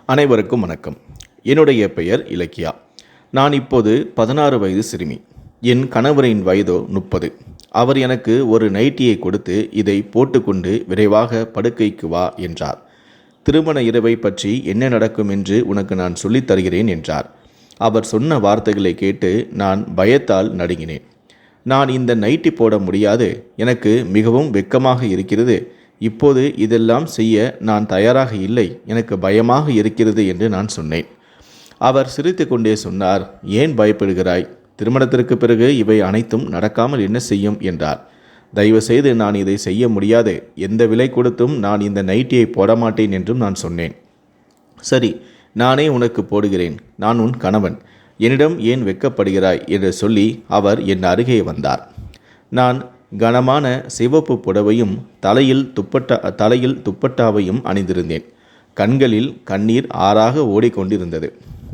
அனைவருக்கும் வணக்கம். என்னுடைய பெயர் இலக்கியா. நான் இப்போது 16 வயது சிறுமி. என் கணவரின் வயதோ 30. அவர் எனக்கு ஒரு நைட்டியை கொடுத்து, இதை போட்டுக்கொண்டு விரைவாக படுக்கைக்கு வா என்றார். திருமண இரவை பற்றி என்ன நடக்கும் என்று உனக்கு நான் சொல்லித் தருகிறேன் என்றார். அவர் சொன்ன வார்த்தைகளை கேட்டு நான் பயத்தால் நடுங்கினேன். நான் இந்த நைட்டி போட முடியாது, எனக்கு மிகவும் வெட்கமாக இருக்கிறது, இப்போது இதெல்லாம் செய்ய நான் தயாராக இல்லை, எனக்கு பயமாக இருக்கிறது என்று நான் சொன்னேன். அவர் சிரித்து கொண்டே சொன்னார், ஏன் பயப்படுகிறாய்? திருமணத்திற்கு பிறகு இவை அனைத்தும் நடக்காமல் என்ன செய்யும் என்றார். தயவு செய்து நான் இதை செய்ய முடியாது, எந்த விலை கொடுத்தும் நான் இந்த நைட்டியை போட மாட்டேன் என்றும் நான் சொன்னேன். சரி, நானே உனக்கு போடுகிறேன், நான் உன் கணவன், என்னிடம் ஏன் வெட்கப்படுகிறாய் என்று சொல்லி அவர் என் அருகே வந்தார். நான் கனமான சிவப்பு புடவையும் தலையில் துப்பட்டாவையும் அணிந்திருந்தேன். கண்களில் கண்ணீர் ஆறாக ஓடிக்கொண்டிருந்தது.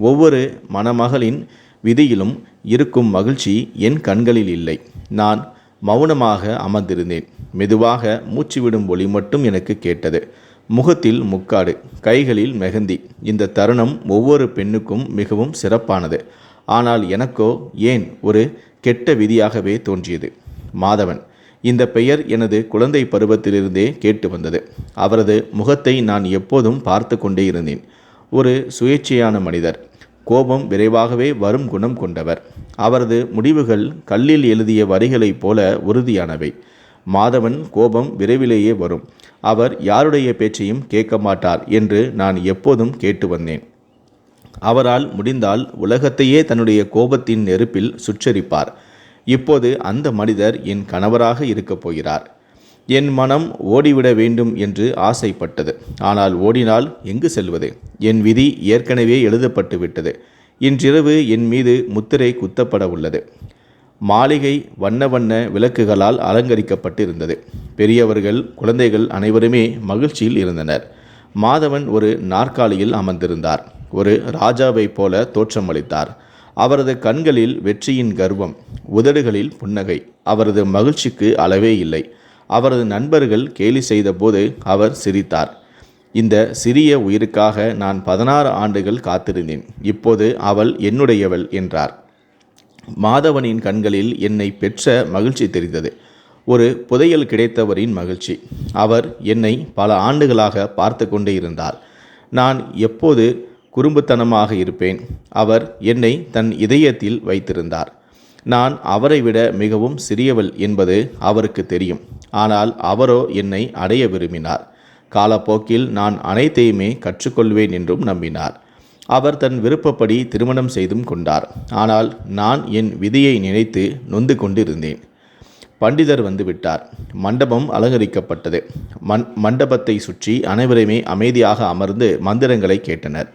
ஒவ்வொரு மணமகளின் விதியிலும் இருக்கும் மகிழ்ச்சி என் கண்களில் இல்லை. நான் மௌனமாக அமர்ந்திருந்தேன். மெதுவாக மூச்சுவிடும் ஒலி மட்டும் எனக்கு கேட்டது. முகத்தில் முக்காடு, கைகளில் மெஹந்தி. இந்த தருணம் ஒவ்வொரு பெண்ணுக்கும் மிகவும் சிறப்பானது. ஆனால் எனக்கோ ஏன் ஒரு கெட்ட விதியாகவே தோன்றியது. மாதவன், இந்த பெயர் எனது குழந்தை பருவத்திலிருந்தே கேட்டு வந்தது. அவரது முகத்தை நான் எப்போதும் பார்த்து கொண்டே இருந்தேன். ஒரு சுயேட்சையான மனிதர், கோபம் விரைவாகவே வரும் குணம் கொண்டவர். அவரது முடிவுகள் கல்லில் எழுதிய வரிகளைப் போல உறுதியானவை. மாதவன் கோபம் விரைவிலேயே வரும், அவர் யாருடைய பேச்சையும் கேட்க மாட்டார் என்று நான் எப்போதும் கேட்டு வந்தேன். அவரால் முடிந்தால் உலகத்தையே தன்னுடைய கோபத்தின் நெருப்பில் சுற்றரிப்பார். இப்போது அந்த மனிதர் என் கணவராக இருக்கப் போகிறார். என் மனம் ஓடிவிட வேண்டும் என்று ஆசைப்பட்டது. ஆனால் ஓடினால் எங்கு செல்வது? என் விதி ஏற்கனவே எழுதப்பட்டு விட்டது. இன்றிரவு என் மீது முத்திரை குத்தப்பட உள்ளது. மாளிகை வண்ண வண்ண விளக்குகளால் அலங்கரிக்கப்பட்டிருந்தது. பெரியவர்கள், குழந்தைகள் அனைவருமே மகிழ்ச்சியில் இருந்தனர். மாதவன் ஒரு நாற்காலியில் அமர்ந்திருந்தார். ஒரு ராஜாவைப் போல தோற்றமளித்தார். அவரது கண்களில் வெற்றியின் கர்வம், உதடுகளில் புன்னகை. அவரது மகிழ்ச்சிக்கு அளவே இல்லை. அவரது நண்பர்கள் கேலி செய்தபோது அவர் சிரித்தார். இந்த சிறிய உயிருக்காக நான் 16 ஆண்டுகள் காத்திருந்தேன், இப்போது அவள் என்னுடையவள் என்றார். மாதவனின் கண்களில் என்னை பெற்ற மகிழ்ச்சி தெரிந்தது. ஒரு புதையல் கிடைத்தவரின் மகிழ்ச்சி. அவர் என்னை பல ஆண்டுகளாக பார்த்து கொண்டே இருந்தார். நான் எப்போது குறும்புத்தனமாக இருப்பேன். அவர் என்னை தன் இதயத்தில் வைத்திருந்தார். நான் அவரை விட மிகவும் சிறியவள் என்பது அவருக்கு தெரியும். ஆனால் அவரோ என்னை அடைய விரும்பினார். காலப்போக்கில் நான் அனைத்தையுமே கற்றுக்கொள்வேன் என்றும் நம்பினார். அவர் தன் விருப்பப்படி திருமணம் செய்தும் கொண்டார். ஆனால் நான் என் விதியை நினைத்து நொந்து கொண்டிருந்தேன். பண்டிதர் வந்துவிட்டார். மண்டபம் அலங்கரிக்கப்பட்டது. மண்டபத்தை சுற்றி அனைவருமே அமைதியாக அமர்ந்து மந்திரங்களை கேட்டனர்.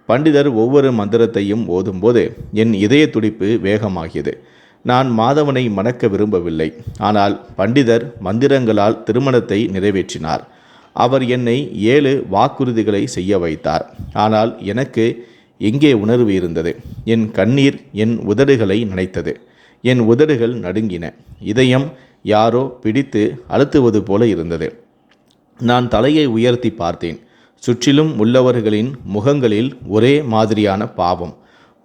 பண்டிதர் ஒவ்வொரு மந்திரத்தையும் ஓதும்போது என் இதய துடிப்பு வேகமாகியது. நான் மாதவனை மணக்க விரும்பவில்லை. ஆனால் பண்டிதர் மந்திரங்களால் திருமணத்தை நிறைவேற்றினார். அவர் என்னை 7 வாக்குறுதிகளை செய்ய வைத்தார். ஆனால் எனக்கு எங்கே உணர்வு இருந்தது? என் கண்ணீர் என் உதடுகளை நனைத்தது. என் உதடுகள் நடுங்கின. இதயம் யாரோ பிடித்து அழுத்துவது போல இருந்தது. நான் தலையை உயர்த்தி பார்த்தேன். சுற்றிலும் உள்ளவர்களின் முகங்களில் ஒரே மாதிரியான பாவம்.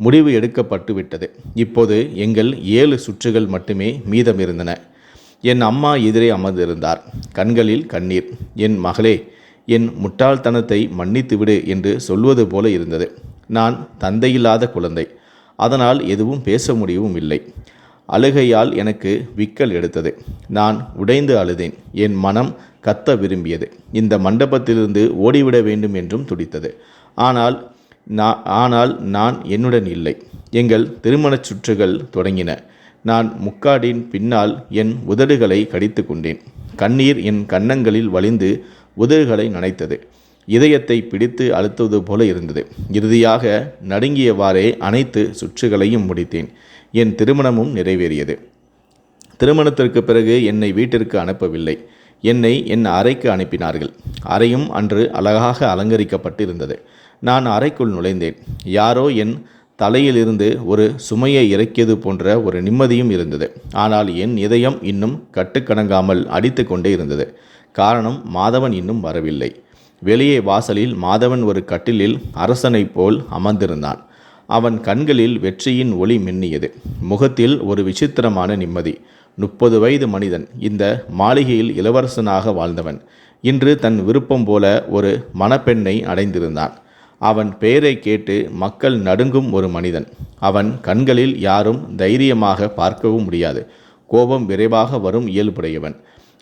முடிவு எடுக்கப்பட்டு விட்டது. இப்போது எங்கள் 7 சுற்றுகள் மட்டுமே மீதம் இருந்தன. என் அம்மா எதிரே அமர்ந்திருந்தார். கண்களில் கண்ணீர். என் மகளே, என் முட்டாள்தனத்தை மன்னித்துவிடு என்று சொல்வது போல இருந்தது. நான் தந்தையில்லாத குழந்தை. அதனால் எதுவும் பேச முடியவும் இல்லை. அழுகையால் எனக்கு விக்கல் எடுத்தது. நான் உடைந்து அழுதேன். என் மனம் கத்த விரும்பியது. இந்த மண்டபத்திலிருந்து ஓடிவிட வேண்டும் என்றும் துடித்தது. ஆனால் நான் என்னுடன் இல்லை. எங்கள் திருமணச் சுற்றுகள் தொடங்கின. நான் முக்காடின் பின்னால் என் உதடுகளை கடித்து கொண்டேன். கண்ணீர் என் கன்னங்களில் வழிந்து உதடுகளை நனைத்தது. இதயத்தை பிடித்து அழுத்துவது போல இருந்தது. இறுதியாக நடுங்கியவாறே அனைத்து சுற்றுகளையும் முடித்தேன். என் திருமணமும் நிறைவேறியது. திருமணத்திற்கு பிறகு என்னை வீட்டிற்கு அனுப்பவில்லை. என்னை என் அறைக்கு அனுப்பினார்கள். அறையும் அன்று அழகாக அலங்கரிக்கப்பட்டிருந்தது. நான் அறைக்குள் நுழைந்தேன். யாரோ என் தலையிலிருந்து ஒரு சுமையை இறக்கியது போன்ற ஒரு நிம்மதியும் இருந்தது. ஆனால் என் இதயம் இன்னும் கட்டுக்கணங்காமல் அடித்து கொண்டே இருந்தது. காரணம், மாதவன் இன்னும் வரவில்லை. வெளியே வாசலில் மாதவன் ஒரு கட்டிலில் அரசனைப் போல் அமர்ந்திருந்தான். அவன் கண்களில் வெற்றியின் ஒளி மின்னியது. முகத்தில் ஒரு விசித்திரமான நிம்மதி. 30 வயது மனிதன், இந்த மாளிகையில் இளவரசனாக வாழ்ந்தவன், இன்று தன் விருப்பம் போல ஒரு மணப்பெண்ணை அடைந்திருந்தான். அவன் பெயரை கேட்டு மக்கள் நடுங்கும் ஒரு மனிதன். அவன் கண்களில் யாரும் தைரியமாக பார்க்கவும் முடியாது. கோபம் விரைவாக வரும் இயல்புடையவன்.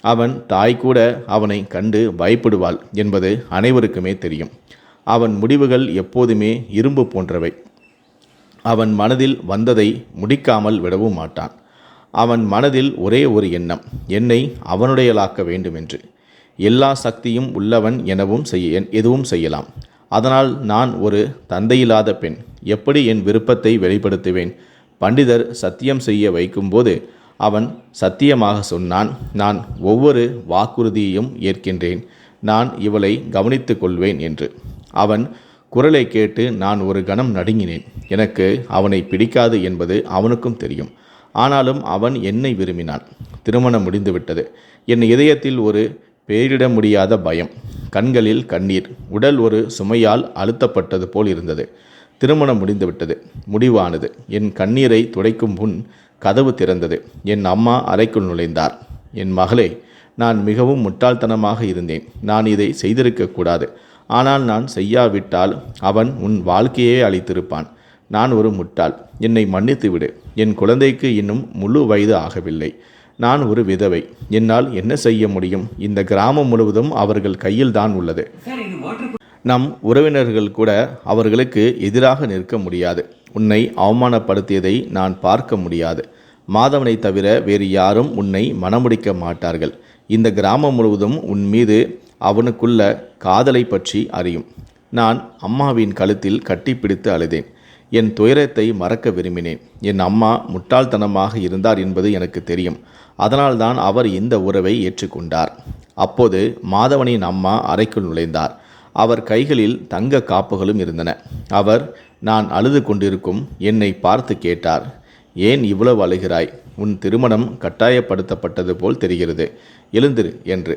அவன் தாய் கூட அவனை கண்டு பயப்படுவாள் என்பது அனைவருக்குமே தெரியும். அவன் முடிவுகள் எப்போதுமே இரும்பு போன்றவை. அவன் மனதில் வந்ததை முடிக்காமல் விடவும் மாட்டான். அவன் மனதில் ஒரே ஒரு எண்ணம், என்னை அவனுடையலாக்க வேண்டுமென்று. எல்லா சக்தியும் உள்ளவன் எதுவும் செய்யலாம். அதனால் நான் ஒரு தந்தையில்லாத பெண் எப்படி என் விருப்பத்தை வெளிப்படுத்துவேன்? பண்டிதர் சத்தியம் செய்ய வைக்கும்போது அவன் சத்தியமாக சொன்னான், நான் ஒவ்வொரு வாக்குறுதியையும் ஏற்கின்றேன், நான் இவளை கவனித்து கொள்வேன் என்று. அவன் குரலை கேட்டு நான் ஒரு கணம் நடுங்கினேன். எனக்கு அவனை பிடிக்காது என்பது அவனுக்கும் தெரியும். ஆனாலும் அவன் என்னை விரும்பினான். திருமணம் முடிந்துவிட்டது. என் இதயத்தில் ஒரு பெயரிட முடியாத பயம், கண்களில் கண்ணீர், உடல் ஒரு சுமையால் அழுத்தப்பட்டது போல் இருந்தது. திருமணம் முடிந்துவிட்டது, முடிவானது. என் கண்ணீரை துடைக்கும் முன் கதவு திறந்தது. என் அம்மா அறைக்குள் நுழைந்தார். என் மகளே, நான் மிகவும் முட்டாள்தனமாக இருந்தேன். நான் இதை செய்திருக்கக்கூடாது. ஆனால் நான் செய்யாவிட்டால் அவன் உன் வாழ்க்கையே அளித்திருப்பான். நான் ஒரு முட்டாள். என்னை மன்னித்து விடு. என் குழந்தைக்கு இன்னும் முழு வயது ஆகவில்லை. நான் ஒரு விதவை. என்னால் என்ன செய்ய முடியும்? இந்த கிராமம் முழுவதும் அவர்கள் கையில்தான் உள்ளது. நம் உறவினர்கள் கூட அவர்களுக்கு எதிராக நிற்க முடியாது. உன்னை அவமானப்படுத்தியதை நான் பார்க்க முடியாது. மாதவனை தவிர வேறு யாரும் உன்னை மணமுடிக்க மாட்டார்கள். இந்த கிராமம் முழுவதும் உன் மீது அவனுக்குள்ள காதலை பற்றி அறியும். நான் அம்மாவின் கழுத்தில் கட்டிப்பிடித்து அழுதேன். என் துயரத்தை மறக்க விரும்பினேன். என் அம்மா முட்டாள்தனமாக இருந்தார் என்பது எனக்கு தெரியும். அதனால்தான் அவர் இந்த உறவை ஏற்றுக்கொண்டார். அப்போது மாதவனின் அம்மா அறைக்குள் நுழைந்தார். அவர் கைகளில் தங்க காப்புகளும் இருந்தன. அவர் நான் அழுது கொண்டிருக்கும் என்னை பார்த்து கேட்டார், ஏன் இவ்வளவு அழுகிறாய்? உன் திருமணம் கட்டாயப்படுத்தப்பட்டது போல் தெரிகிறது. எழுந்திரு என்று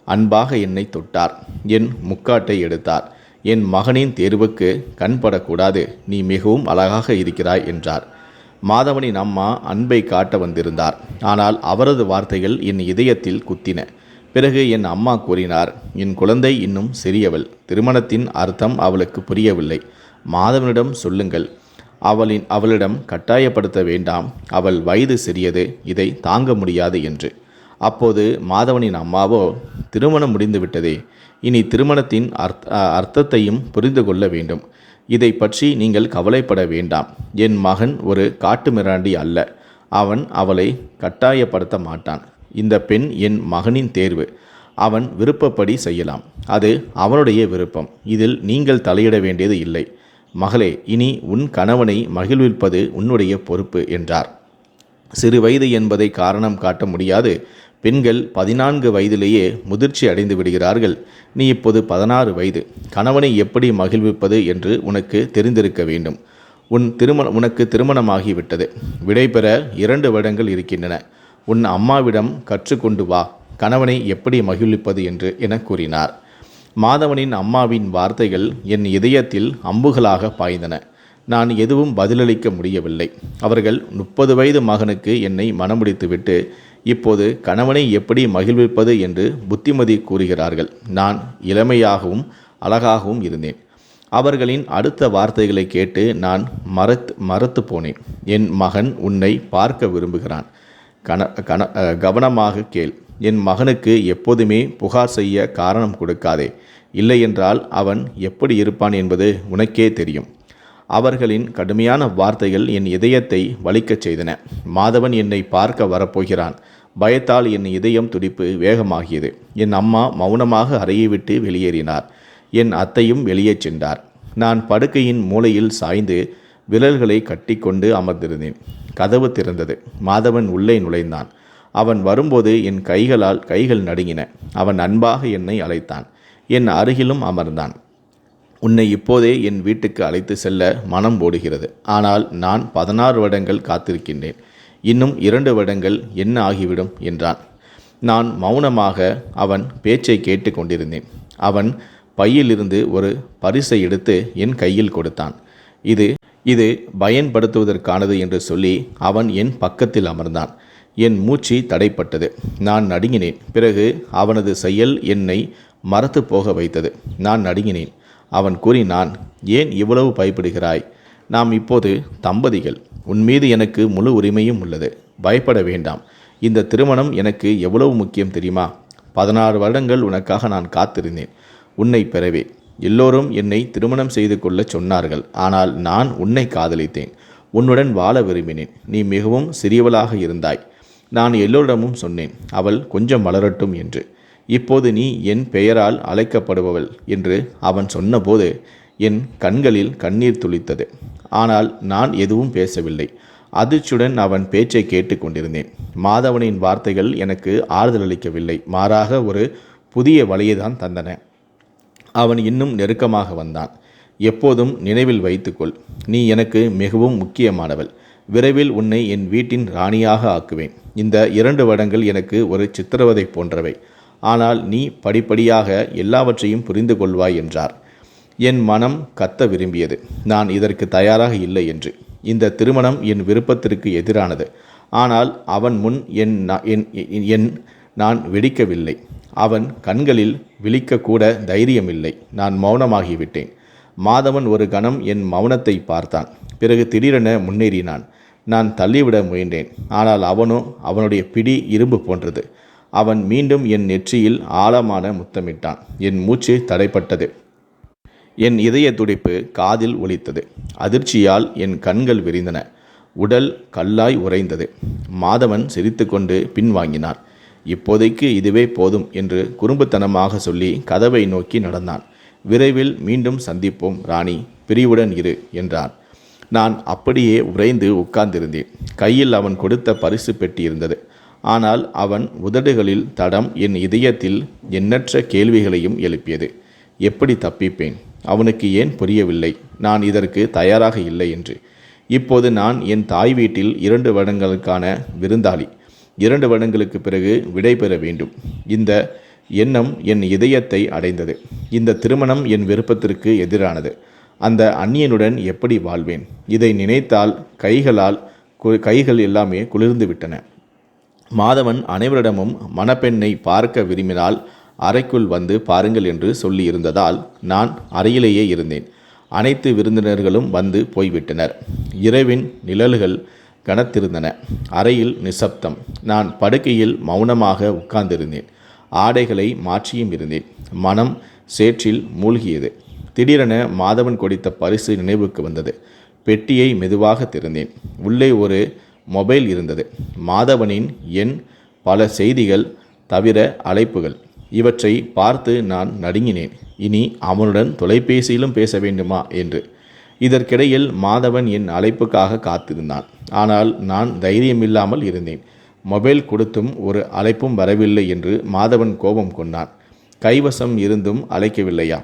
அன்பாக என்னை தொட்டார். என் முக்காட்டை எடுத்தார். என் மகனின் தேர்வுக்கு கண்படக்கூடாது, நீ மிகவும் அழகாக இருக்கிறாய் என்றார். மாதவனின் அம்மா அன்பை காட்ட வந்திருந்தார். ஆனால் அவரது வார்த்தைகள் என் இதயத்தில் குத்தின. பிறகு என் அம்மா கூறினார், என் குழந்தை இன்னும் சிறியவள். திருமணத்தின் அர்த்தம் அவளுக்கு புரியவில்லை. மாதவனிடம் சொல்லுங்கள். அவளிடம் கட்டாயப்படுத்த வேண்டாம். அவள் வயது சிறியது, இதை தாங்க முடியாது என்று. அப்போது மாதவனின் அம்மாவோ, திருமணம் முடிந்துவிட்டதே, இனி திருமணத்தின் அர்த்தத்தையும் புரிந்து கொள்ள வேண்டும். இதை பற்றி நீங்கள் கவலைப்பட வேண்டாம். என் மகன் ஒரு காட்டு மிராண்டி அல்ல. அவன் அவளை கட்டாயப்படுத்த மாட்டான். இந்த பெண் என் மகனின் தேர்வு. அவன் விருப்பப்படி செய்யலாம். அது அவனுடைய விருப்பம். இதில் நீங்கள் தலையிட வேண்டியது இல்லை. மகளே, இனி உன் கணவனை மகிழ்விப்பது உன்னுடைய பொறுப்பு என்றார். சிறு வயது என்பதை காரணம் காட்ட முடியாது. பெண்கள் 14 வயதிலேயே முதிர்ச்சி அடைந்து விடுகிறார்கள். நீ இப்போது 16 வயது. கணவனை எப்படி மகிழ்விப்பது என்று உனக்கு தெரிந்திருக்க வேண்டும். உனக்கு திருமணமாகிவிட்டது. விடைபெற 2 வருடங்கள் இருக்கின்றன. உன் அம்மாவிடம் கற்றுக்கொண்டு வா, கணவனை எப்படி மகிழ்விப்பது என்று என கூறினார். மாதவனின் அம்மாவின் வார்த்தைகள் என் இதயத்தில் அம்புகளாக பாய்ந்தன. நான் எதுவும் பதிலளிக்க முடியவில்லை. அவர்கள் 30 வயது மகனுக்கு என்னை மணமுடித்துவிட்டு இப்போது கணவனை எப்படி மகிழ்விப்பது என்று புத்திமதி கூறுகிறார்கள். நான் இளமையாகவும் அழகாகவும் இருந்தேன். அவர்களின் அடுத்த வார்த்தைகளை கேட்டு நான் மறத்து போனேன். என் மகன் உன்னை பார்க்க விரும்புகிறான். கவனமாக கேள். என் மகனுக்கு எப்போதுமே புகார் செய்ய காரணம் கொடுக்காதே. இல்லையென்றால் அவன் எப்படி இருப்பான் என்பது உனக்கே தெரியும். அவர்களின் கடுமையான வார்த்தைகள் என் இதயத்தை வலிக்கச் செய்தன. மாதவன் என்னை பார்க்க வரப்போகிறான். பயத்தால் என் இதயம் துடிப்பு வேகமாகியது. என் அம்மா மௌனமாக அறையை விட்டு வெளியேறினார். என் அத்தையும் வெளியே சென்றார். நான் படுக்கையின் மூலையில் சாய்ந்து விரல்களை கட்டிக்கொண்டு அமர்ந்திருந்தேன். கதவு திறந்தது. மாதவன் உள்ளே நுழைந்தான். அவன் வரும்போது என் கைகள் நடுங்கின. அவன் அன்பாக என்னை அழைத்தான். என் அருகிலும் அமர்ந்தான். உன்னை இப்போதே என் வீட்டுக்கு அழைத்து செல்ல மனம் போடுகிறது. ஆனால் நான் 16 வருடங்கள் காத்திருக்கின்றேன். இன்னும் 2 வருடங்கள் என்ன ஆகிவிடும் என்றான். நான் மௌனமாக அவன் பேச்சை கேட்டு கொண்டிருந்தேன். அவன் பையிலிருந்து ஒரு பரிசை எடுத்து என் கையில் கொடுத்தான். இது இது பயன்படுத்துவதற்கானது என்று சொல்லி அவன் என் பக்கத்தில் அமர்ந்தான். என் மூச்சு தடைப்பட்டது. நான் நடுங்கினேன். பிறகு அவனது செயல் என்னை மறத்து போக வைத்தது. நான் நடுங்கினேன். அவன் கூறினான், ஏன் இவ்வளவு பயப்படுகிறாய்? நாம் இப்போது தம்பதிகள். உன்மீது எனக்கு முழு உரிமையும் உள்ளது. பயப்பட வேண்டாம். இந்த திருமணம் எனக்கு எவ்வளவு முக்கியம் தெரியுமா? 16 வருடங்கள் உனக்காக நான் காத்திருந்தேன், உன்னை பெறவே. எல்லோரும் என்னை திருமணம் செய்து கொள்ள சொன்னார்கள். ஆனால் நான் உன்னை காதலித்தேன். உன்னுடன் வாழ விரும்பினேன். நீ மிகவும் சிறியவளாக இருந்தாய். நான் எல்லோரிடமும் சொன்னேன், அவள் கொஞ்சம் வளரட்டும் என்று. இப்போது நீ என் பெயரால் அழைக்கப்படுபவள் என்று அவன் சொன்னபோது என் கண்களில் கண்ணீர் துளித்தது. ஆனால் நான் எதுவும் பேசவில்லை. அதிர்ச்சியுடன் அவன் பேச்சை கேட்டு கொண்டிருந்தேன். மாதவனின் வார்த்தைகள் எனக்கு ஆறுதல் அளிக்கவில்லை, மாறாக ஒரு புதிய வழியைதான் தந்தன. அவன் இன்னும் நெருக்கமாக வந்தான். எப்போதும் நினைவில் வைத்துக்கொள், நீ எனக்கு மிகவும் முக்கியமானவள். விரைவில் உன்னை என் வீட்டின் ராணியாக ஆக்குவேன். இந்த 2 வருடங்கள் எனக்கு ஒரு சித்திரவதை போன்றவை. ஆனால் நீ படிப்படியாக எல்லாவற்றையும் புரிந்து கொள்வாய் என்றார். என் மனம் கத்த விரும்பியது. நான் இதற்கு தயாராக இல்லை என்று. இந்த திருமணம் என் விருப்பத்திற்கு எதிரானது. ஆனால் அவன் முன் நான் வெடிக்கவில்லை. அவன் கண்களில் விழிக்கக்கூட தைரியமில்லை. நான் மௌனமாகிவிட்டேன். மாதவன் ஒரு கணம் என் மௌனத்தை பார்த்தான். பிறகு திடீரென முன்னேறினான். நான் தள்ளிவிட முயன்றேன். ஆனால் அவனுடைய பிடி இரும்பு போன்றது. அவன் மீண்டும் என் நெற்றியில் ஆழமான முத்தமிட்டான். என் மூச்சு தடைப்பட்டது. என் இதய துடிப்பு காதில் ஒலித்தது. அதிர்ச்சியால் என் கண்கள் விரிந்தன. உடல் கல்லாய் உறைந்தது. மாதவன் சிரித்துக்கொண்டு பின்வாங்கினான். இப்போதைக்கு இதுவே போதும் என்று குறும்புத்தனமாக சொல்லி கதவை நோக்கி நடந்தான். விரைவில் மீண்டும் சந்திப்போம் ராணி, பிரிவுடன் இரு என்றான். நான் அப்படியே உறைந்து உட்கார்ந்திருந்தேன். கையில் அவன் கொடுத்த பரிசு பெட்டி இருந்தது. ஆனால் அவன் உதடுகளில் தடம் என் இதயத்தில் எண்ணற்ற கேள்விகளையும் எழுப்பியது. எப்படி தப்பிப்பேன்? அவனுக்கு ஏன் புரியவில்லை நான் இதற்கு தயாராக இல்லை என்று? இப்போது நான் என் தாய் வீட்டில் 2 வருடங்களுக்கான விருந்தாளி. 2 வருடங்களுக்கு பிறகு விடை பெற வேண்டும். இந்த எண்ணம் என் இதயத்தை அடைந்தது. இந்த திருமணம் என் விருப்பத்திற்கு எதிரானது. அந்த அந்நியனுடன் எப்படி வாழ்வேன்? இதை நினைத்தால் கைகள் எல்லாமே குளிர்ந்து விட்டன. மாதவன் அனைவரிடமும் மணப்பெண்ணை பார்க்க விரும்பினால் அறைக்குள் வந்து பாருங்கள் என்று சொல்லியிருந்ததால் நான் அறையிலேயே இருந்தேன். அனைத்து விருந்தினர்களும் வந்து போய்விட்டனர். இரவின் நிழல்கள் கனத்திருந்தன. அறையில் நிசப்தம். நான் படுக்கையில் மௌனமாக உட்கார்ந்திருந்தேன். ஆடைகளை மாற்றியும் இருந்தேன். மனம் சேற்றில் மூழ்கியது. திடீரென மாதவன் கொடுத்த பரிசு நினைவுக்கு வந்தது. பெட்டியை மெதுவாக திறந்தேன். உள்ளே ஒரு மொபைல் இருந்தது. மாதவனின் எண், பல செய்திகள், தவிர அழைப்புகள். இவற்றை பார்த்து நான் நடுங்கினேன். இனி அவனுடன் தொலைபேசியிலும் பேச வேண்டுமா என்று. இதற்கிடையில் மாதவன் என் அழைப்புக்காக காத்திருந்தான். ஆனால் நான் தைரியமில்லாமல் இருந்தேன். மொபைல் கொடுத்தும் ஒரு அழைப்பும் வரவில்லை என்று மாதவன் கோபம் கொண்டான். கைவசம் இருந்தும் அழைக்கவில்லையா?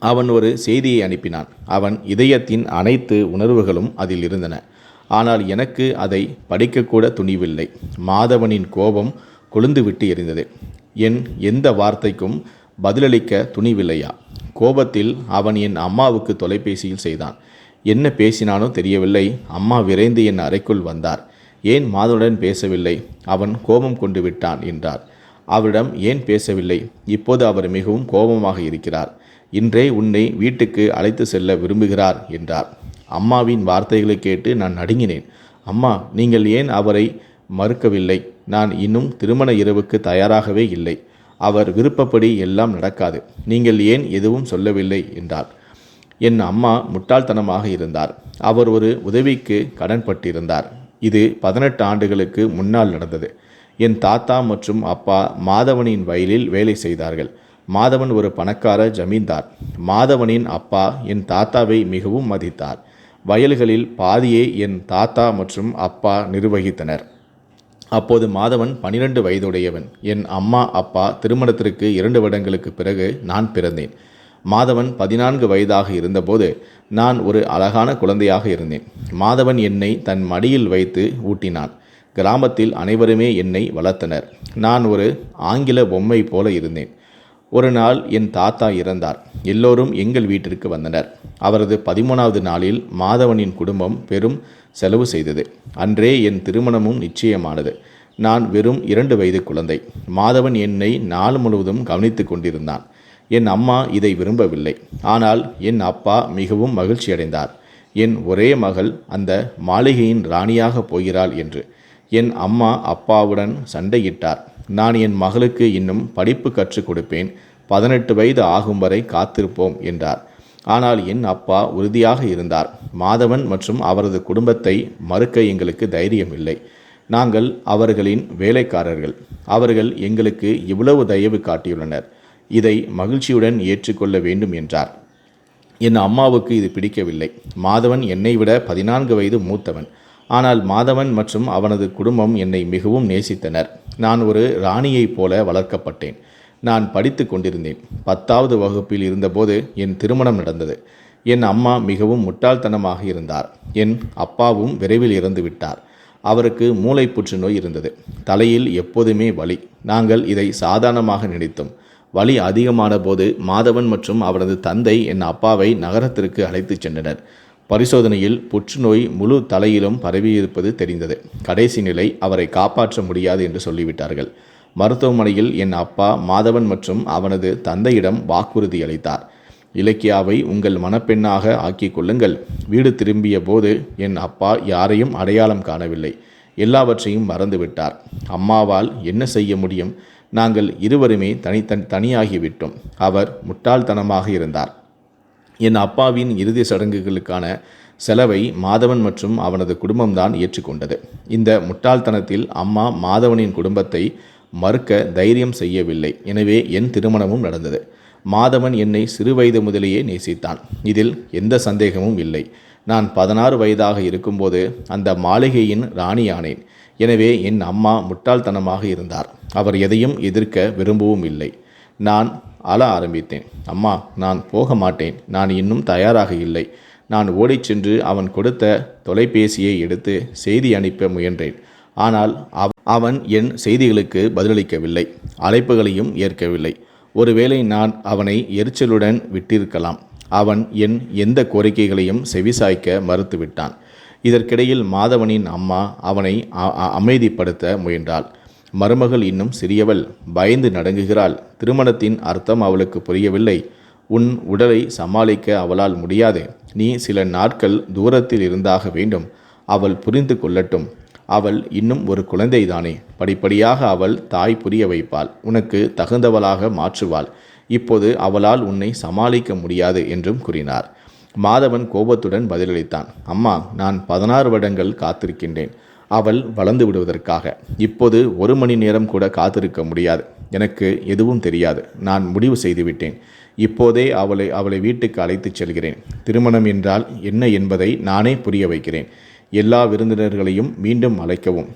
அவன் ஒரு செய்தியை அனுப்பினான். அவன் இதயத்தின் அனைத்து உணர்வுகளும் அதில் இருந்தன. ஆனால் எனக்கு அதை படிக்கக்கூட துணிவில்லை. மாதவனின் கோபம் கொழுந்துவிட்டு எரிந்தது. என் எந்த வார்த்தைக்கும் பதிலளிக்க துணிவில்லையா? கோபத்தில் அவன் என் அம்மாவுக்கு தொலைபேசியில் செய்தான். என்ன பேசினானோ தெரியவில்லை. அம்மா விரைந்து என் அறைக்குள் வந்தார். ஏன் மாதவனுடன் பேசவில்லை? அவன் கோபம் கொண்டு விட்டான் என்றார். அவரிடம் ஏன் பேசவில்லை? இப்போது அவர் மிகவும் கோபமாக இருக்கிறார். இன்றே உன்னை வீட்டுக்கு அழைத்து செல்ல விரும்புகிறார் என்றார். அம்மாவின் வார்த்தைகளை கேட்டு நான் நடுங்கினேன். அம்மா, நீங்கள் ஏன் அவரை மறுக்கவில்லை? நான் இன்னும் திருமண இரவுக்கு தயாராகவே இல்லை. அவர் விருப்பப்படி எல்லாம் நடக்காது. நீங்கள் ஏன் எதுவும் சொல்லவில்லை என்றார். என் அம்மா முட்டாள்தனமாக இருந்தார். அவர் ஒரு உதவிக்கு கடன்பட்டிருந்தார். இது 18 ஆண்டுகளுக்கு முன்னால் நடந்தது. என் தாத்தா மற்றும் அப்பா மாதவனின் வயலில் வேலை செய்தார்கள். மாதவன் ஒரு பணக்கார ஜமீன்தார். மாதவனின் அப்பா என் தாத்தாவை மிகவும் மதித்தார். வயல்களில் பாதியை என் தாத்தா மற்றும் அப்பா நிர்வகித்தனர். அப்போது மாதவன் 12 வயதுடையவன். என் அம்மா அப்பா திருமணத்திற்கு 2 வருடங்களுக்கு பிறகு நான் பிறந்தேன். மாதவன் 14 வயதாக இருந்தபோது நான் ஒரு அழகான குழந்தையாக இருந்தேன். மாதவன் என்னை தன் மடியில் வைத்து ஊட்டினான். கிராமத்தில் அனைவருமே என்னை வளர்த்தனர். நான் ஒரு ஆங்கில பொம்மை போல இருந்தேன். ஒரு நாள் என் தாத்தா இறந்தார். எல்லோரும் எங்கள் வீட்டிற்கு வந்தனர். அவரது 13வது நாளில் மாதவனின் குடும்பம் பெரும் செலவு செய்தது. அன்றே என் திருமணமும் நிச்சயமானது. நான் வெறும் 2 வயது குழந்தை. மாதவன் என்னை நாள் முழுவதும் கவனித்து கொண்டிருந்தான். என் அம்மா இதை விரும்பவில்லை. ஆனால் என் அப்பா மிகவும் மகிழ்ச்சியடைந்தார். என் ஒரே மகள் அந்த மாளிகையின் ராணியாக போகிறாள் என்று. என் அம்மா அப்பாவுடன் சண்டையிட்டார். நான் என் மகளுக்கு இன்னும் படிப்பு கற்றுக் கொடுப்பேன், 18 வயது ஆகும் வரை காத்திருப்போம் என்றார். ஆனால் என் அப்பா உறுதியாக இருந்தார். மாதவன் மற்றும் அவரது குடும்பத்தை மறுக்க எங்களுக்கு தைரியம் இல்லை. நாங்கள் அவர்களின் வேலைக்காரர்கள். அவர்கள் எங்களுக்கு இவ்வளவு தயவு காட்டியுள்ளனர். இதை மகிழ்ச்சியுடன் ஏற்றுக்கொள்ள வேண்டும் என்றார். என் அம்மாவுக்கு இது பிடிக்கவில்லை. மாதவன் என்னை விட 14 வயது மூத்தவன். ஆனால் மாதவன் மற்றும் அவனது குடும்பம் என்னை மிகவும் நேசித்தனர். நான் ஒரு ராணியைப் போல வளர்க்கப்பட்டேன். நான் படித்து கொண்டிருந்தேன். 10வது வகுப்பில் இருந்தபோது என் திருமணம் நடந்தது. என் அம்மா மிகவும் முட்டாள்தனமாக இருந்தார். என் அப்பாவும் விரைவில் இறந்து விட்டார். அவருக்கு மூளை புற்றுநோய் இருந்தது. தலையில் எப்போதுமே வலி. நாங்கள் இதை சாதாரணமாக நினைத்தோம். வலி அதிகமான போது மாதவன் மற்றும் அவரது தந்தை என் அப்பாவை நகரத்திற்கு அழைத்துச் சென்றனர். பரிசோதனையில் புற்றுநோய் முழு தலையிலும் பரவியிருப்பது தெரிந்தது. கடைசி நிலை, அவரை காப்பாற்ற முடியாது என்று சொல்லிவிட்டார்கள். மருத்துவமனையில் என் அப்பா மாதவன் மற்றும் அவனது தந்தையிடம் வாக்குறுதி அளித்தார். இலக்கியாவை உங்கள் மணப்பெண்ணாக ஆக்கிக் கொள்ளுங்கள். வீடு திரும்பிய போது என் அப்பா யாரையும் அடையாளம் காணவில்லை. எல்லாவற்றையும் மறந்துவிட்டார். அம்மாவால் என்ன செய்ய முடியும்? நாங்கள் இருவருமே தனியாகிவிட்டோம். அவர் முட்டாள்தனமாக இருந்தார். என் அப்பாவின் இறுதி சடங்குகளுக்கான செலவை மாதவன் மற்றும் அவனது குடும்பம்தான் ஏற்றுக்கொண்டது. இந்த முட்டாள்தனத்தில் அம்மா மாதவனின் குடும்பத்தை மறுக்க தைரியம் செய்யவில்லை. எனவே என் திருமணமும் நடந்தது. மாதவன் என்னை சிறுவயது முதலேயே நேசித்தான். இதில் எந்த சந்தேகமும் இல்லை. நான் 16 வயதாக இருக்கும்போது அந்த மாளிகையின் ராணியானேன். எனவே என் அம்மா முட்டாள்தனமாக இருந்தார். அவர் எதையும் எதிர்க்க விரும்பவும் இல்லை. நான் அழ ஆரம்பித்தேன். அம்மா, நான் போக மாட்டேன். நான் இன்னும் தயாராக இல்லை. நான் ஓடிச் சென்று அவன் கொடுத்த தொலைபேசியை எடுத்து செய்தி அனுப்ப முயன்றேன். ஆனால் அவன் என் செய்திகளுக்கு பதிலளிக்கவில்லை. அழைப்புகளையும் ஏற்கவில்லை. ஒருவேளை நான் அவனை எரிச்சலுடன் விட்டிருக்கலாம். அவன் என் எந்த கோரிக்கைகளையும் செவிசாய்க்க மறுத்துவிட்டான். இதற்கிடையில் மாதவனின் அம்மா அவனை அமைதிப்படுத்த முயன்றாள். மருமகள் இன்னும் சிறியவள், பயந்து நடுங்குகிறாள். திருமணத்தின் அர்த்தம் அவளுக்கு புரியவில்லை. உன் உடலை சமாளிக்க அவளால் முடியாது. நீ சில நாட்கள் தூரத்தில் இருந்தாக வேண்டும். அவள் புரிந்து கொள்ளட்டும். அவள் இன்னும் ஒரு குழந்தைதானே. படிப்படியாக அவள் தாய் புரிய வைப்பாள். உனக்கு தகுந்தவளாக மாற்றுவாள். இப்போது அவளால் உன்னை சமாளிக்க முடியாது என்றும் கூறினார். மாதவன் கோபத்துடன் பதிலளித்தான். அம்மா, நான் 16 வருடங்கள் காத்திருக்கின்றேன் அவள் வளர்ந்து விடுவதற்காக. இப்போது 1 மணி நேரம் கூட காத்திருக்க முடியாது. எனக்கு எதுவும் தெரியாது. நான் முடிவு செய்துவிட்டேன். இப்போதே அவளை வீட்டுக்கு அழைத்துச் செல்கிறேன். திருமணம் என்றால் என்ன என்பதை நானே புரிய வைக்கிறேன். எல்லா விருந்தினர்களையும் மீண்டும் அழைக்கவும்.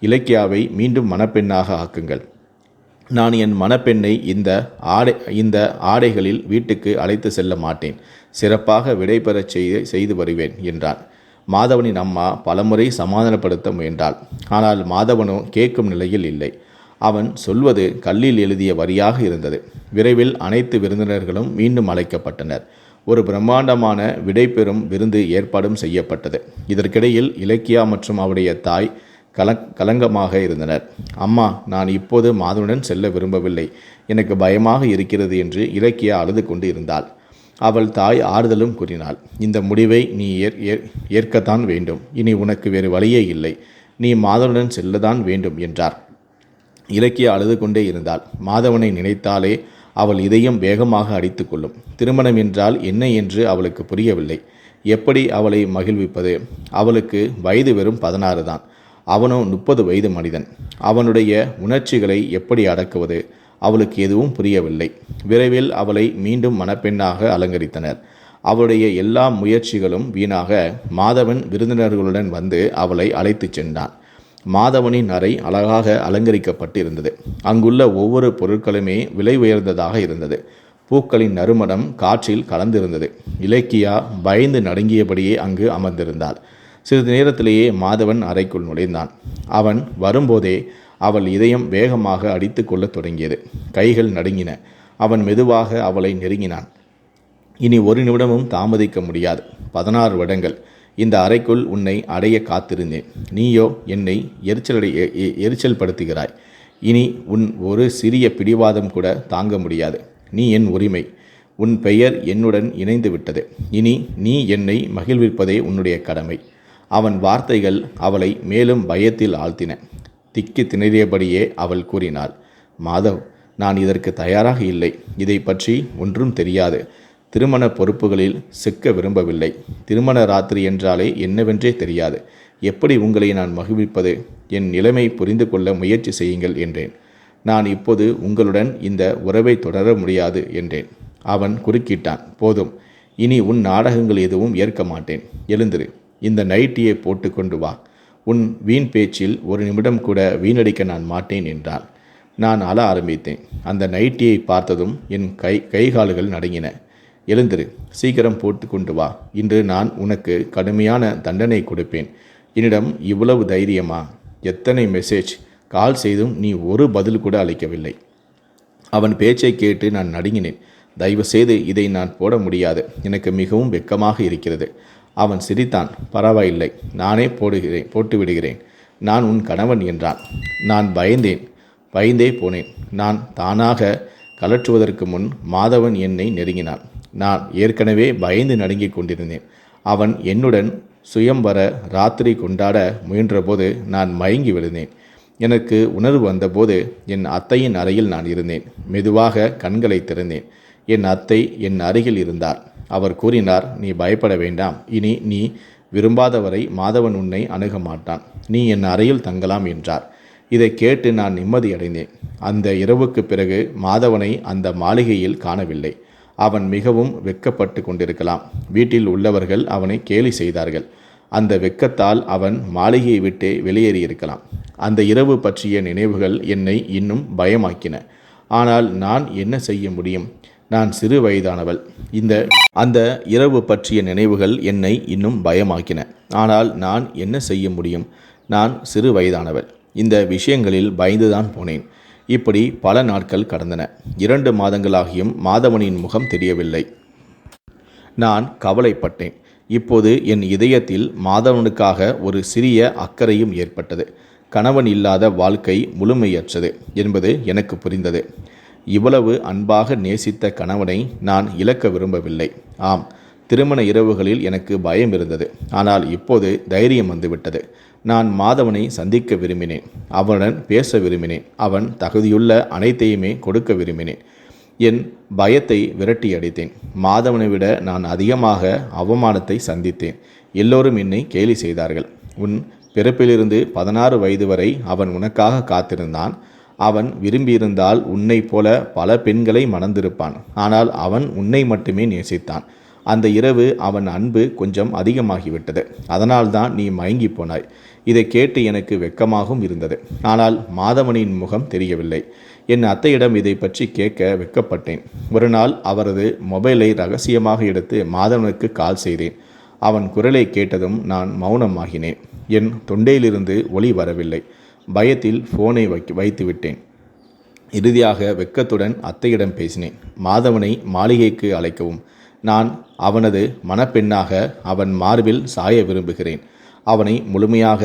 இலக்கியாவை மீண்டும் மணப்பெண்ணாக ஆக்குங்கள். நான் என் மணப்பெண்ணை இந்த ஆடைகளில் வீட்டுக்கு அழைத்து செல்ல மாட்டேன். சிறப்பாக விடைபெறச் செய்து வருவேன் என்றான். மாதவனின் அம்மா பலமுறை சமாதானப்படுத்த முயன்றாள். ஆனால் மாதவனோ கேட்கும் நிலையில் இல்லை. அவன் சொல்வது கல்லில் எழுதிய வரியாக இருந்தது. விரைவில் அனைத்து விருந்தினர்களும் மீண்டும் அழைக்கப்பட்டனர். ஒரு பிரம்மாண்டமான விடைபெறும் விருந்து ஏற்பாடும் செய்யப்பட்டது. இதற்கிடையில் இலக்கியா மற்றும் அவருடைய தாய் கலங்கமாக இருந்தனர். அம்மா, நான் இப்போது மாதவனுடன் செல்ல விரும்பவில்லை. எனக்கு பயமாக இருக்கிறது என்று இலக்கியா அழுது கொண்டு இருந்தாள். அவள் தாய் ஆறுதலும் கூறினாள். இந்த முடிவை நீ ஏற்கத்தான் வேண்டும். இனி உனக்கு வேறு வழியே இல்லை. நீ மாதவனுடன் செல்லதான் வேண்டும் என்றார். இலக்கியா அழுது கொண்டே இருந்தாள். மாதவனை நினைத்தாலே அவள் இதயம் வேகமாக அடித்து கொள்ளும். திருமணம் என்றால் என்ன என்று அவளுக்கு புரியவில்லை. எப்படி அவளை மகிழ்விப்பது? அவளுக்கு வயது வெறும் 16 தான். அவனோ 30 வயது மனிதன். அவனுடைய உணர்ச்சிகளை எப்படி அடக்குவது? அவளுக்கு எதுவும் புரியவில்லை. விரைவில் அவளை மீண்டும் மணப்பெண்ணாக அலங்கரித்தனர். அவளுடைய எல்லா முயற்சிகளும் வீணாக. மாதவன் விருந்தினர்களுடன் வந்து அவளை அழைத்துச் சென்றான். மாதவனின் அறை அழகாக அலங்கரிக்கப்பட்டு இருந்தது. அங்குள்ள ஒவ்வொரு பொருட்களுமே விலை உயர்ந்ததாக இருந்தது. பூக்களின் நறுமணம் காற்றில் கலந்திருந்தது. இலக்கியா பயந்து நடுங்கியபடியே அங்கு அமர்ந்திருந்தாள். சிறிது நேரத்திலேயே மாதவன் அறைக்குள் நுழைந்தான். அவன் வரும்போதே அவள் இதயம் வேகமாக அடித்து கொள்ளத் தொடங்கியது. கைகள் நடுங்கின. அவன் மெதுவாக அவளை நெருங்கினான். இனி ஒரு நிமிடமும் தாமதிக்க முடியாது. 16 வருடங்கள் இந்த அறைக்குள் உன்னை அடைய காத்திருந்தேன். நீயோ என்னை எரிச்சல் படுத்துகிறாய். இனி உன் ஒரு சிறிய பிடிவாதம் கூட தாங்க முடியாது. நீ என் உரிமை. உன் பெயர் என்னுடன் இணைந்து விட்டது. இனி நீ என்னை மகிழ்விப்பதே உன்னுடைய கடமை. அவன் வார்த்தைகள் அவளை மேலும் பயத்தில் ஆழ்த்தின. திக்கி திணறியபடியே அவள் கூறினாள், மாதவ், நான் இதற்கு தயாராக இல்லை. இதை பற்றி ஒன்றும் தெரியாது. திருமண பொறுப்புகளில் சிக்க விரும்பவில்லை. திருமண ராத்திரி என்றாலே என்னவென்றே தெரியாது. எப்படி உங்களை நான் மகிழ்விப்பது? என் நிலைமை புரிந்து கொள்ள முயற்சி செய்யுங்கள் என்றேன். நான் இப்போது உங்களுடன் இந்த உறவை தொடர முடியாது என்றேன். அவன் குறுக்கிட்டான். போதும், இனி உன் நாடகங்கள் எதுவும் ஏற்க மாட்டேன். எழுந்திரு. இந்த நைட்டியை போட்டு கொண்டு வா. உன் வீண் பேச்சில் ஒரு நிமிடம் கூட வீணடிக்க நான் மாட்டேன் என்றான். நான் அழ ஆரம்பித்தேன். அந்த நைட்டியை பார்த்ததும் என் கைகால்கள் நடுங்கின. எழுந்திரு, சீக்கிரம் போட்டு கொண்டு வா. இன்று நான் உனக்கு கடுமையான தண்டனை கொடுப்பேன். என்னிடம் இவ்வளவு தைரியமா? எத்தனை மெசேஜ் கால் செய்தும் நீ ஒரு பதில் கூட அளிக்கவில்லை. அவன் பேச்சை கேட்டு நான் நடுங்கினேன். தயவு செய்து இதை நான் போட முடியாது. எனக்கு மிகவும் வெட்கமாக இருக்கிறது. அவன் சிரித்தான். பரவாயில்லை, நானே போட்டு விடுகிறேன். நான் உன் கணவன் என்றான். நான் பயந்தே போனேன். நான் தானாக கலற்றுவதற்கு முன் மாதவன் என்னை நெருங்கினான். நான் ஏற்கனவே பயந்து நடுங்கிக் கொண்டிருந்தேன். அவன் என்னுடன் சுயம்பர ராத்திரி கொண்டாட முயன்றபோது நான் மயங்கி விழுந்தேன். எனக்கு உணர்வு வந்தபோது என் அத்தையின் அறையில் நான் இருந்தேன். மெதுவாக கண்களை திறந்தேன். என் அத்தை என் அருகில் இருந்தார். அவர் கூறினார், நீ பயப்பட வேண்டாம். இனி நீ விரும்பாதவரை மாதவன் உன்னை அணுக மாட்டான். நீ என் அறையில் தங்கலாம் என்றார். இதை கேட்டு நான் நிம்மதியடைந்தேன். அந்த இரவுக்கு பிறகு மாதவனை அந்த மாளிகையில் காணவில்லை. அவன் மிகவும் வெட்கப்பட்டு கொண்டிருக்கலாம். வீட்டில் உள்ளவர்கள் அவனை கேலி செய்தார்கள். அந்த வெட்கத்தால் அவன் மாளிகையை விட்டு வெளியேறியிருக்கலாம். அந்த இரவு பற்றிய நினைவுகள் என்னை இன்னும் பயமாக்கின. ஆனால் நான் என்ன செய்ய முடியும்? நான் சிறு வயதானவள். அந்த இரவு பற்றிய நினைவுகள் என்னை இன்னும் பயமாக்கின. ஆனால் நான் என்ன செய்ய முடியும்? நான் சிறு வயதானவள். இந்த விஷயங்களில் பயந்துதான் போனேன். இப்படி பல நாட்கள் கடந்தன. 2 மாதங்களாகியும் மாதவனின் முகம் தெரியவில்லை. நான் கவலைப்பட்டேன். இப்போது என் இதயத்தில் மாதவனுக்காக ஒரு சிறிய அக்கறையும் ஏற்பட்டது. கணவன் இல்லாத வாழ்க்கை முழுமையற்றது என்பது எனக்கு புரிந்தது. இவ்வளவு அன்பாக நேசித்த கணவனை நான் இழக்க விரும்பவில்லை. ஆம், திருமண இரவுகளில் எனக்கு பயம் இருந்தது. ஆனால் இப்போது தைரியம் வந்துவிட்டது. நான் மாதவனை சந்திக்க விரும்பினேன். அவனுடன் பேச விரும்பினேன். அவன் தகுதியுள்ள அனைத்தையுமே கொடுக்க விரும்பினேன். என் பயத்தை விரட்டி அடித்தேன். மாதவனை விட நான் அதிகமாக அவமானத்தை சந்தித்தேன். எல்லோரும் என்னை கேலி செய்தார்கள். உன் பிறப்பிலிருந்து 16 வயது வரை அவன் உனக்காக காத்திருந்தான். அவன் விரும்பியிருந்தால் உன்னை போல பல பெண்களை மணந்திருப்பான். ஆனால் அவன் உன்னை மட்டுமே நேசித்தான். அந்த இரவு அவன் அன்பு கொஞ்சம் அதிகமாகிவிட்டது. அதனால்தான் நீ மயங்கி போனாய். இதை கேட்டு எனக்கு வெட்கமாகவும் இருந்தது. ஆனால் மாதவனின் முகம் தெரியவில்லை. என் அத்தையிடம் இதை பற்றி கேட்க வெட்கப்பட்டேன். ஒரு நாள் அவரது மொபைலை ரகசியமாக எடுத்து மாதவனுக்கு கால் செய்தேன். அவன் குரலை கேட்டதும் நான் மௌனமாகினேன். என் தொண்டையிலிருந்து ஒலி வரவில்லை. பயத்தில் ஃபோனை வைத்துவிட்டேன். இறுதியாக வெட்கத்துடன் அத்தையிடம் பேசினேன். மாதவனை மாளிகைக்கு அழைக்கவும். நான் அவனது மணப்பெண்ணாக அவன் மார்பில் சாய விரும்புகிறேன். அவனை முழுமையாக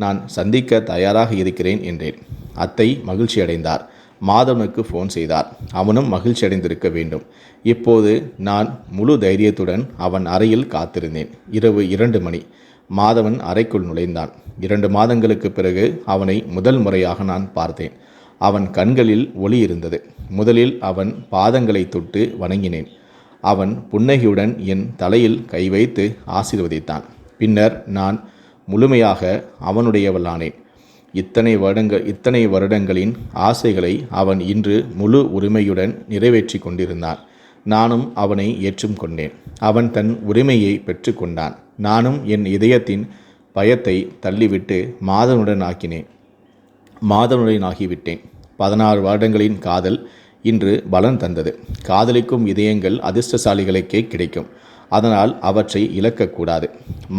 நான் சந்திக்க தயாராக இருக்கிறேன் என்றேன். அத்தை மகிழ்ச்சி அடைந்தார். மாதவனுக்கு ஃபோன் செய்தார். அவனும் மகிழ்ச்சி அடைந்திருக்க வேண்டும். இப்போது நான் முழு தைரியத்துடன் அவன் அறையில் காத்திருந்தேன். இரவு 2 மணி. மாதவன் அறைக்குள் நுழைந்தான். 2 மாதங்களுக்கு பிறகு அவனை முதல் முறையாக நான் பார்த்தேன். அவன் கண்களில் ஒளி இருந்தது. முதலில் அவன் பாதங்களை தொட்டு வணங்கினேன். அவன் புன்னகையுடன் என் தலையில் கை வைத்து ஆசீர்வதித்தான். பின்னர் நான் முழுமையாக அவனுடையவளானேன். இத்தனை வருடங்களின் ஆசைகளை அவன் இன்று முழு உரிமையுடன் நிறைவேற்றி கொண்டிருந்தான். நானும் அவனை ஏற்றும் கொண்டேன். அவன் தன் உரிமையை பெற்று கொண்டான். நானும் என் இதயத்தின் பயத்தை தள்ளிவிட்டு மாதவனுடனாகிவிட்டேன். 16 வருடங்களின் காதல் இன்று பலன் தந்தது. காதலிக்கும் இதயங்கள் அதிர்ஷ்டசாலிகளுக்கே கிடைக்கும். அதனால் அவற்றை இழக்கக்கூடாது.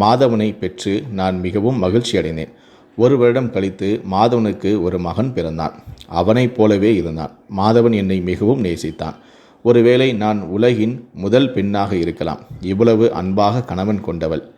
மாதவனை பெற்று நான் மிகவும் மகிழ்ச்சி அடைந்தேன். 1 வருடம் கழித்து மாதவனுக்கு ஒரு மகன் பிறந்தான். அவனைப் போலவே இருந்தான். மாதவன் என்னை மிகவும் நேசித்தான். ஒருவேளை நான் உலகின் முதல் பெண்ணாக இருக்கலாம். இவ்வளவு அன்பாக கணவன் கொண்டவள்.